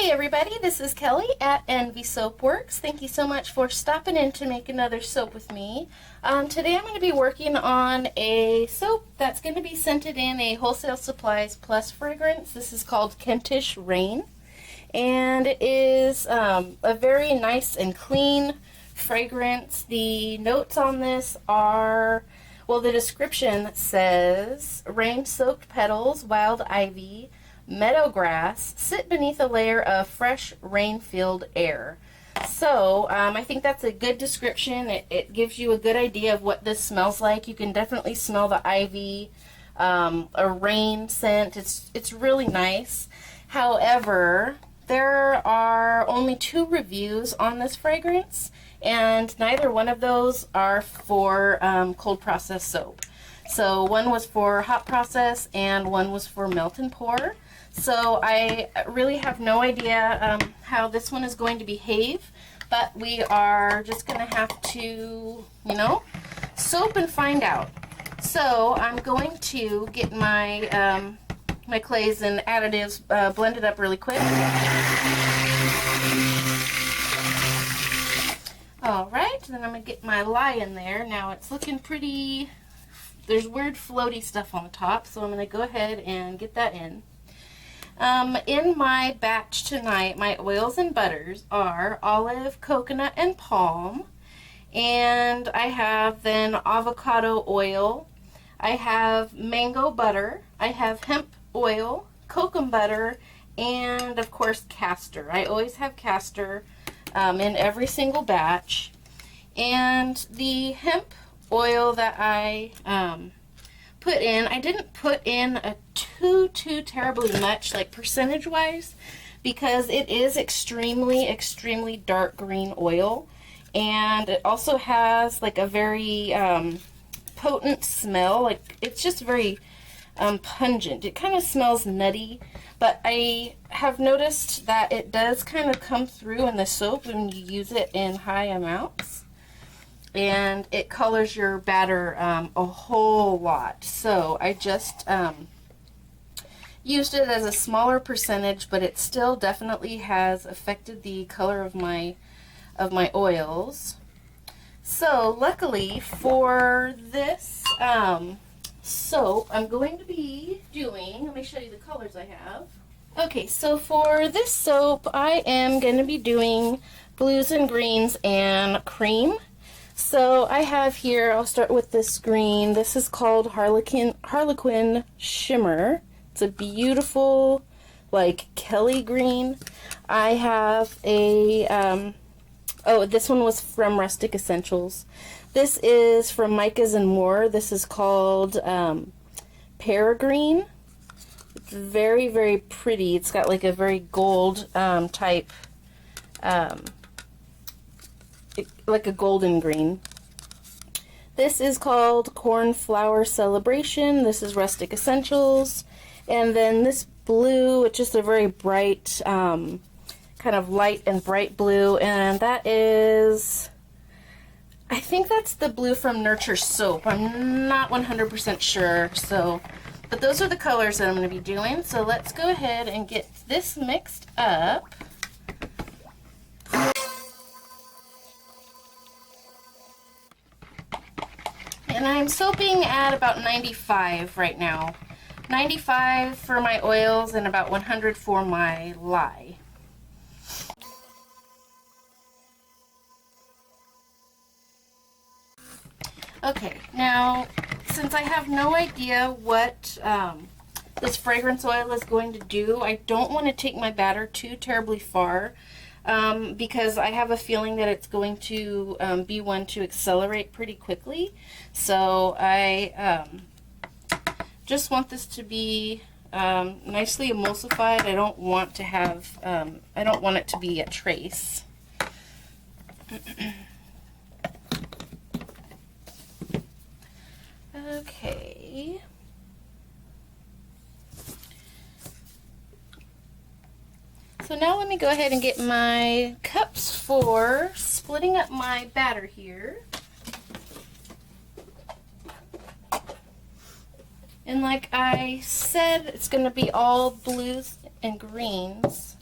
Hey everybody, this is Kelly at Envy Soapworks. Thank you so much for stopping in to make another soap with me. Today I'm going to be working on a soap that's going to be scented in a Wholesale Supplies Plus fragrance. This is called Kentish Rain, and it is a very nice and clean fragrance. The notes on this are, well, the description says rain-soaked petals, wild ivy, meadow grass sit beneath a layer of fresh rain-filled air. So I think that's a good description. It gives you a good idea of what this smells like. You can definitely smell the ivy, a rain scent. It's really nice. However, there are only 2 reviews on this fragrance, and neither one of those are for cold process soap. So one was for hot process and one was for melt and pour. So I really have no idea how this one is going to behave, but we are just going to have to, soap and find out. So I'm going to get my my clays and additives blended up really quick. Alright, then I'm going to get my lye in there. Now it's looking pretty, there's weird floaty stuff on the top, so I'm going to go ahead and get that in. In my batch tonight, my oils and butters are olive, coconut, and palm. And I have then avocado oil. I have mango butter. I have hemp oil, cocoa butter, and of course castor. I always have castor in every single batch. And the hemp oil that I put in, I didn't put in a too terribly much, like percentage wise, because it is extremely dark green oil, and it also has like a very potent smell. Like, it's just very pungent. It kind of smells nutty, but I have noticed that it does kind of come through in the soap when you use it in high amounts, and it colors your batter a whole lot. So I just used it as a smaller percentage, but it still definitely has affected the color of my oils. So luckily for this soap, I'm going to be doing, let me show you the colors I have. Okay, so for this soap, I am going to be doing blues and greens and cream. So I have here, I'll start with this green. This is called Harlequin Shimmer. It's a beautiful, like, Kelly green. I have a, this one was from Rustic Essentials. This is from Micah's and More. This is called Peregrine. It's very pretty. It's got like a very gold type, like a golden green. This is called Cornflower Celebration. This is Rustic Essentials. And then this blue, it's just a very bright, kind of light and bright blue, and that is, I think that's the blue from Nurture Soap. I'm not 100% sure, so, but those are the colors that I'm going to be doing. So let's go ahead and get this mixed up. And I'm soaping at about 95 right now. 95 for my oils and about 100 for my lye. Okay, now since I have no idea what this fragrance oil is going to do, I don't want to take my batter too terribly far, because I have a feeling that it's going to be one to accelerate pretty quickly. So I just want this to be nicely emulsified. I don't want to have, I don't want it to be a trace. Okay. So now let me go ahead and get my cups for splitting up my batter here. And like I said, it's going to be all blues and greens.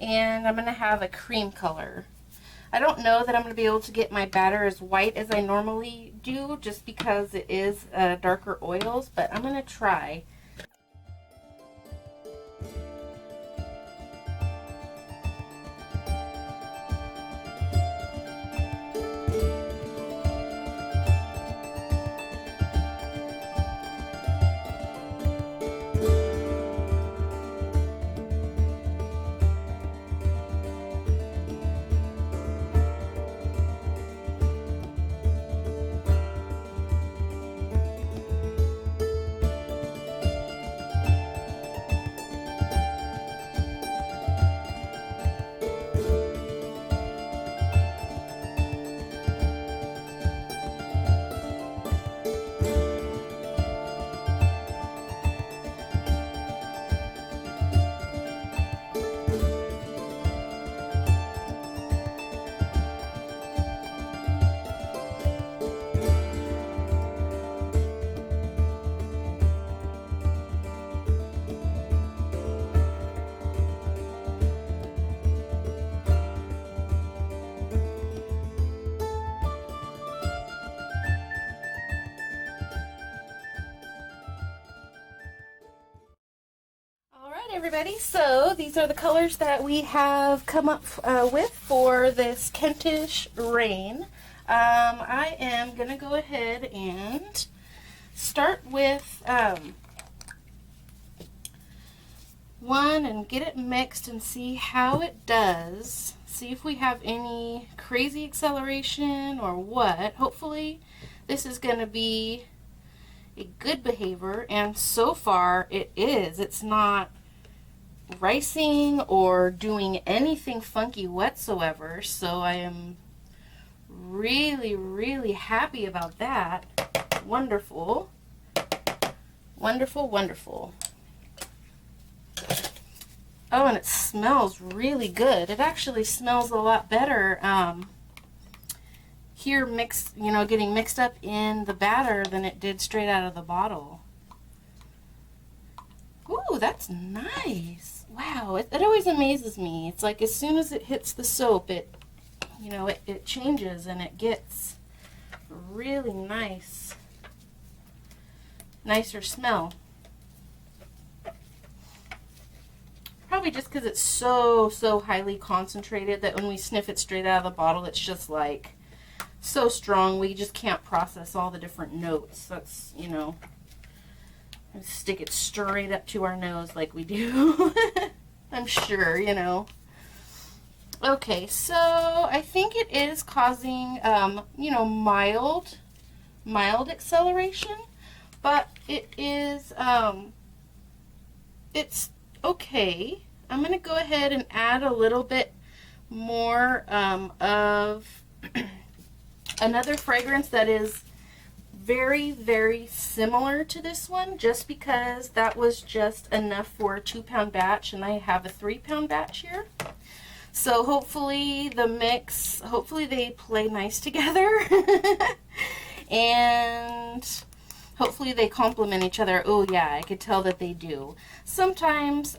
and I'm going to have a cream color. I don't know that I'm going to be able to get my batter as white as I normally do just because it is darker oils, but I'm going to try. Everybody, so these are the colors that we have come up with for this Kentish Rain. I am going to go ahead and start with one and get it mixed and see how it does. See if we have any crazy acceleration or what. Hopefully this is going to be a good behavior, and so far it is. It's not ricing or doing anything funky whatsoever, so I am really happy about that. Wonderful, wonderful, wonderful. Oh, and it smells really good. It actually smells a lot better here mixed, you know, getting mixed up in the batter than it did straight out of the bottle. Ooh, that's nice. Wow, it always amazes me. It's like as soon as it hits the soap, it changes and it gets really nicer smell. Probably just because it's so highly concentrated that when we sniff it straight out of the bottle, it's just like so strong we just can't process all the different notes. That's, you know, stick it straight up to our nose like we do. I'm sure, you know. Okay, so I think it is causing, you know, mild acceleration, but it is, it's okay. I'm going to go ahead and add a little bit more of another fragrance that is very similar to this one, just because that was just enough for a 2-pound batch and I have a 3-pound batch here. So hopefully the mix, hopefully they play nice together and hopefully they complement each other. Oh yeah, I could tell that they do. Sometimes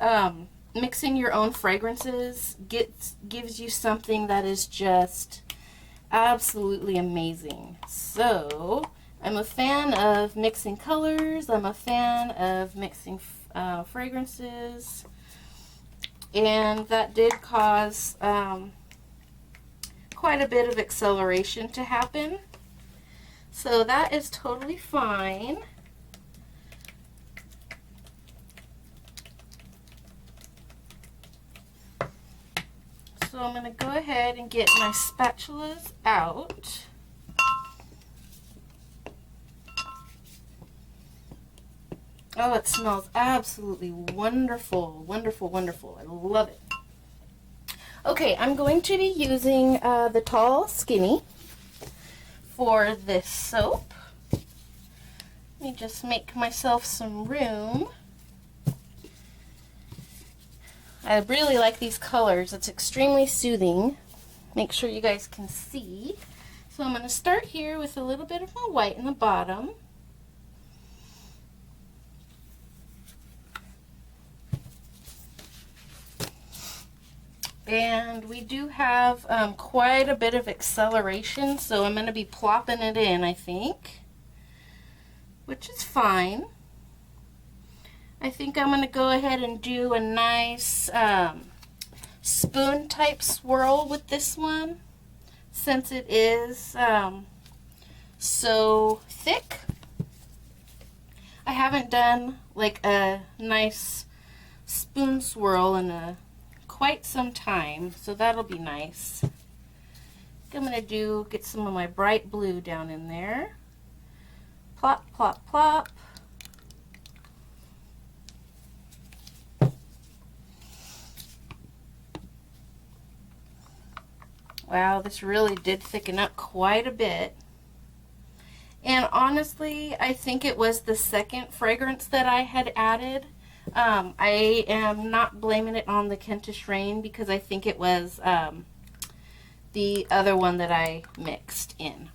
mixing your own fragrances gives you something that is just absolutely amazing. So I'm a fan of mixing colors. I'm a fan of mixing fragrances, and that did cause quite a bit of acceleration to happen. So that is totally fine. So I'm going to go ahead and get my spatulas out. Oh, it smells absolutely wonderful, wonderful, wonderful. I love it. Okay, I'm going to be using the Tall Skinny for this soap. Let me just make myself some room. I really like these colors. It's extremely soothing. Make sure you guys can see. So I'm going to start here with a little bit of my white in the bottom. And we do have quite a bit of acceleration, so I'm going to be plopping it in, I think, which is fine. I think I'm going to go ahead and do a nice spoon type swirl with this one, since it is so thick. I haven't done like a nice spoon swirl in quite some time, so that'll be nice. I'm going to get some of my bright blue down in there. Plop, plop, plop. Wow, this really did thicken up quite a bit. And honestly, I think it was the second fragrance that I had added. I am not blaming it on the Kentish Rain because I think it was the other one that I mixed in.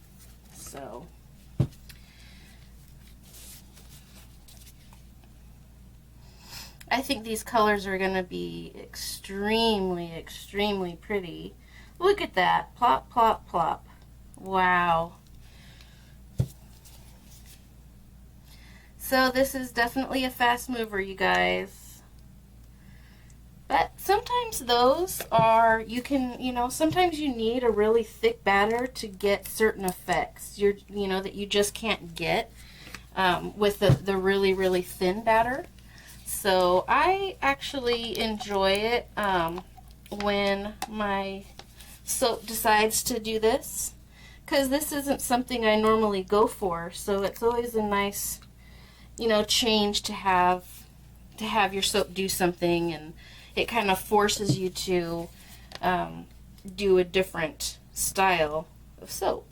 So I think these colors are going to be extremely, extremely pretty. Look at that. Plop, plop, plop. Wow. So this is definitely a fast mover, you guys. But sometimes those are, sometimes you need a really thick batter to get certain effects, that you just can't get with the really, really thin batter. So I actually enjoy it when my soap decides to do this, because this isn't something I normally go for. So it's always a nice change to have your soap do something, and it kind of forces you to do a different style of soap,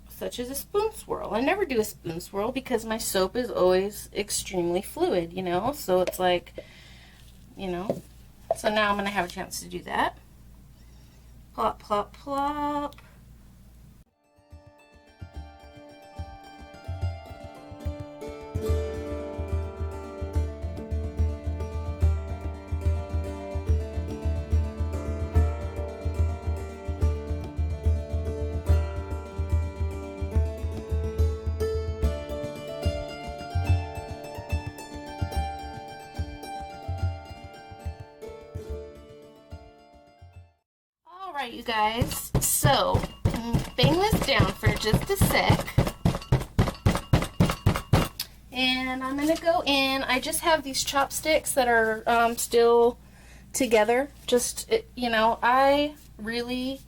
such as a spoon swirl. I never do a spoon swirl because my soap is always extremely fluid, so it's like, so now I'm going to have a chance to do that. Plop, plop, plop. Alright, you guys, so bang this down for just a sec, and I'm going to go in. I just have these chopsticks that are still together. I really,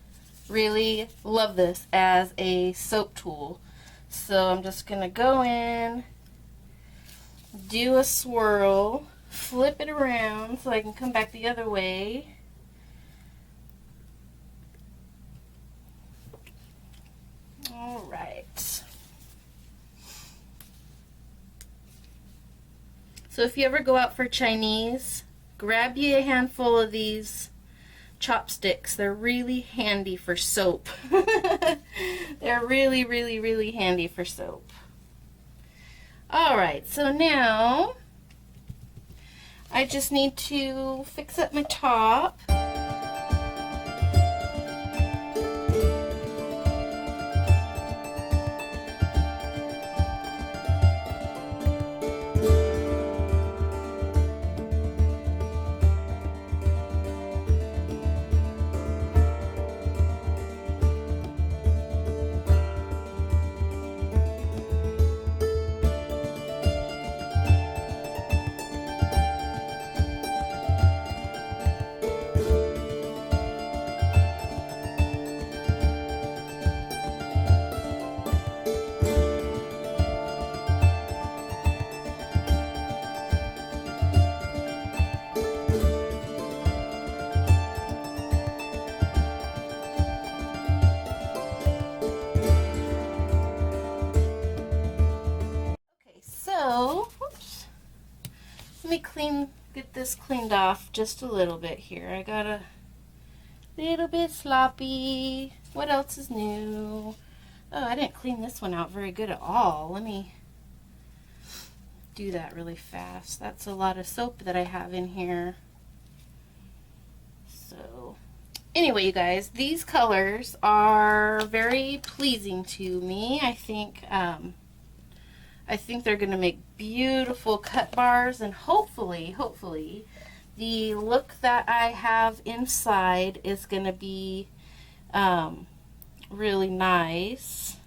really love this as a soap tool. So I'm just going to go in, do a swirl, flip it around so I can come back the other way. All right. So if you ever go out for Chinese, grab you a handful of these chopsticks. They're really handy for soap. They're really, really, really handy for soap. All right, so now I just need to fix up my top. Whoops. Let me get this cleaned off just a little bit here. I got a little bit sloppy. What else is new? Oh, I didn't clean this one out very good at all. Let me do that really fast. That's a lot of soap that I have in here. So anyway, you guys, these colors are very pleasing to me. I think they're going to make beautiful cut bars, and hopefully the look that I have inside is going to be really nice.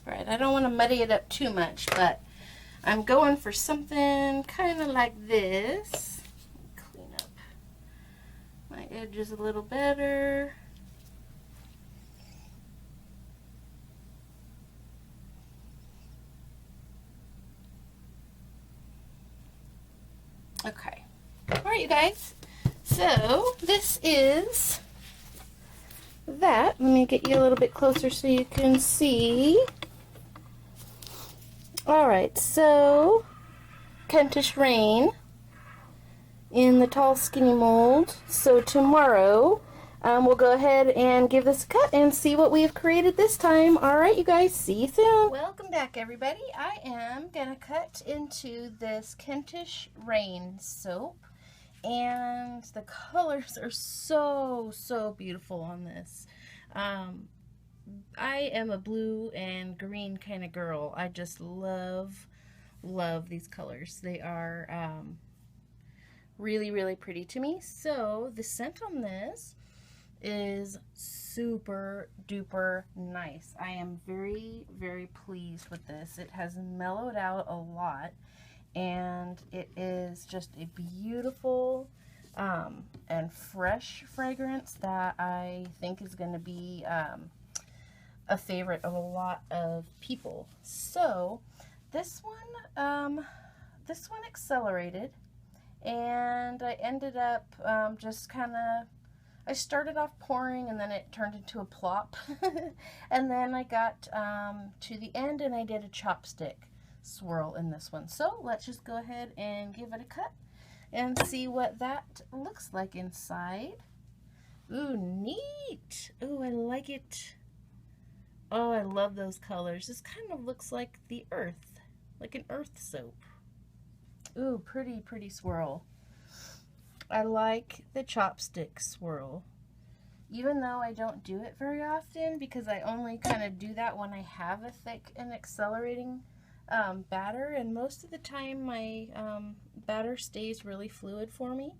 Right, I don't want to muddy it up too much, but I'm going for something kind of like this. Clean up my edges a little better. Okay. Alright, you guys. So, this is that. Let me get you a little bit closer so you can see. Alright, so Kentish Rain in the tall skinny mold. So tomorrow we'll go ahead and give this a cut and see what we've created this time. Alright, you guys, see you soon. Welcome back, everybody. I am going to cut into this Kentish Rain soap, and the colors are so beautiful on this. I am a blue and green kind of girl. I just love these colors. They are really pretty to me. So the scent on this is super duper nice. I am very pleased with this. It has mellowed out a lot, and it is just a beautiful and fresh fragrance that I think is going to be a favorite of a lot of people. So this one accelerated, and I ended up just kind of, I started off pouring and then it turned into a plop and then I got to the end and I did a chopstick swirl in this one. So let's just go ahead and give it a cut and see what that looks like inside. Ooh, neat. Ooh, I like it. Oh, I love those colors. This kind of looks like the earth, like an earth soap. Ooh, pretty swirl. I like the chopstick swirl, even though I don't do it very often because I only kind of do that when I have a thick and accelerating batter, and most of the time my batter stays really fluid for me.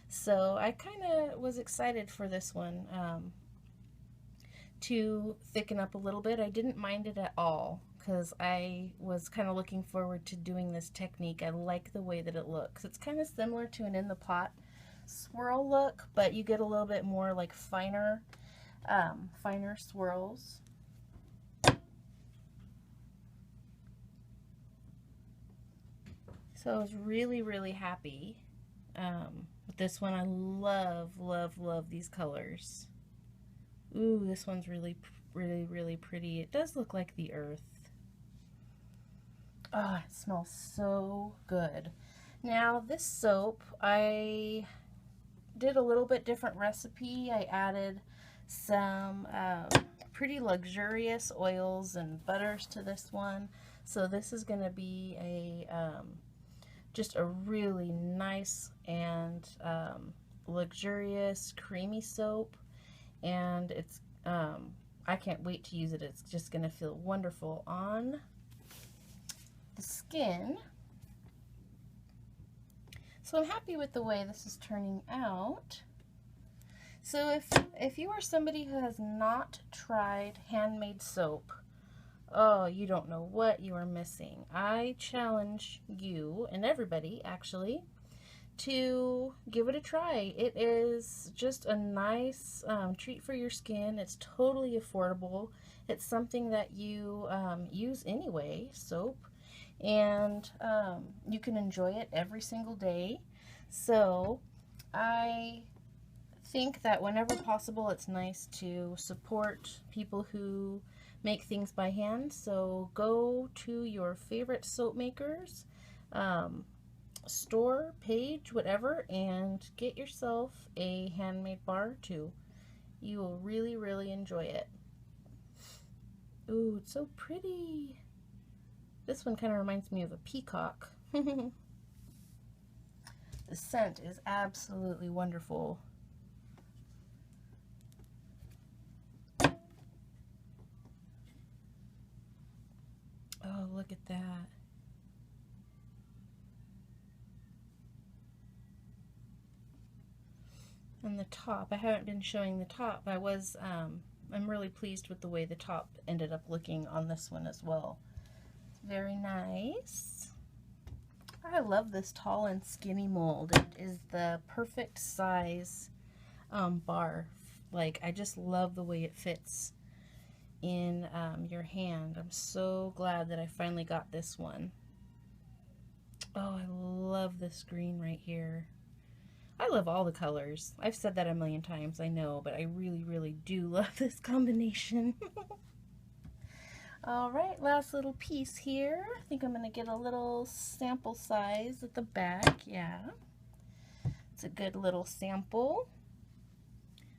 So I kind of was excited for this one to thicken up a little bit. I didn't mind it at all because I was kind of looking forward to doing this technique. I like the way that it looks. It's kind of similar to an in the pot swirl look, but you get a little bit more like finer swirls. So I was really happy with this one. I love these colors. Ooh, this one's really pretty. It does look like the earth. Oh, it smells so good. Now this soap, I did a little bit different recipe. I added some pretty luxurious oils and butters to this one. So this is going to be a just a really nice and luxurious creamy soap, and it's I can't wait to use it. It's just going to feel wonderful on the skin. So I'm happy with the way this is turning out. So if you are somebody who has not tried handmade soap, oh, you don't know what you are missing. I challenge you, and everybody actually, to give it a try. It is just a nice treat for your skin. It's totally affordable. It's something that you use anyway, soap, and you can enjoy it every single day. So I think that whenever possible, it's nice to support people who make things by hand. So go to your favorite soap makers, store, page, whatever, and get yourself a handmade bar or two. You will really, really enjoy it. Ooh, it's so pretty. This one kind of reminds me of a peacock. The scent is absolutely wonderful. Oh, look at that. And the top, I haven't been showing the top. I'm really pleased with the way the top ended up looking on this one as well. Very nice. I love this tall and skinny mold. It is the perfect size bar. Like, I just love the way it fits in your hand. I'm so glad that I finally got this one. Oh, I love this green right here. I love all the colors. I've said that a million times, I know, but I really, really do love this combination. All right, last little piece here. I think I'm going to get a little sample size at the back. Yeah, it's a good little sample.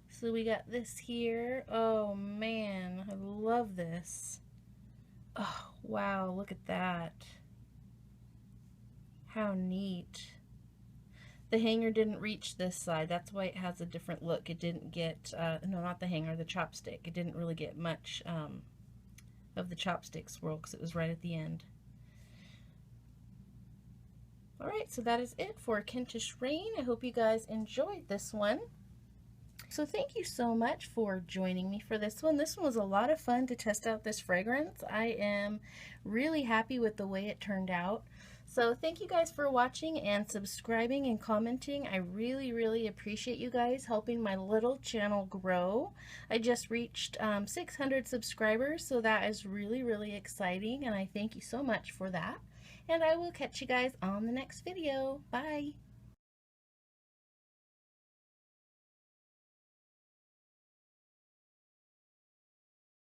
So we got this here. Oh man, I love this. Oh, wow, look at that. How neat. The hanger didn't reach this side. That's why it has a different look. It didn't get, no, not the hanger, the chopstick. It didn't really get much of the chopstick swirl because it was right at the end. Alright, so that is it for Kentish Rain. I hope you guys enjoyed this one. So thank you so much for joining me for this one. This one was a lot of fun to test out this fragrance. I am really happy with the way it turned out. So thank you guys for watching and subscribing and commenting. I really, really appreciate you guys helping my little channel grow. I just reached 600 subscribers, so that is really, really exciting, and I thank you so much for that. And I will catch you guys on the next video. Bye!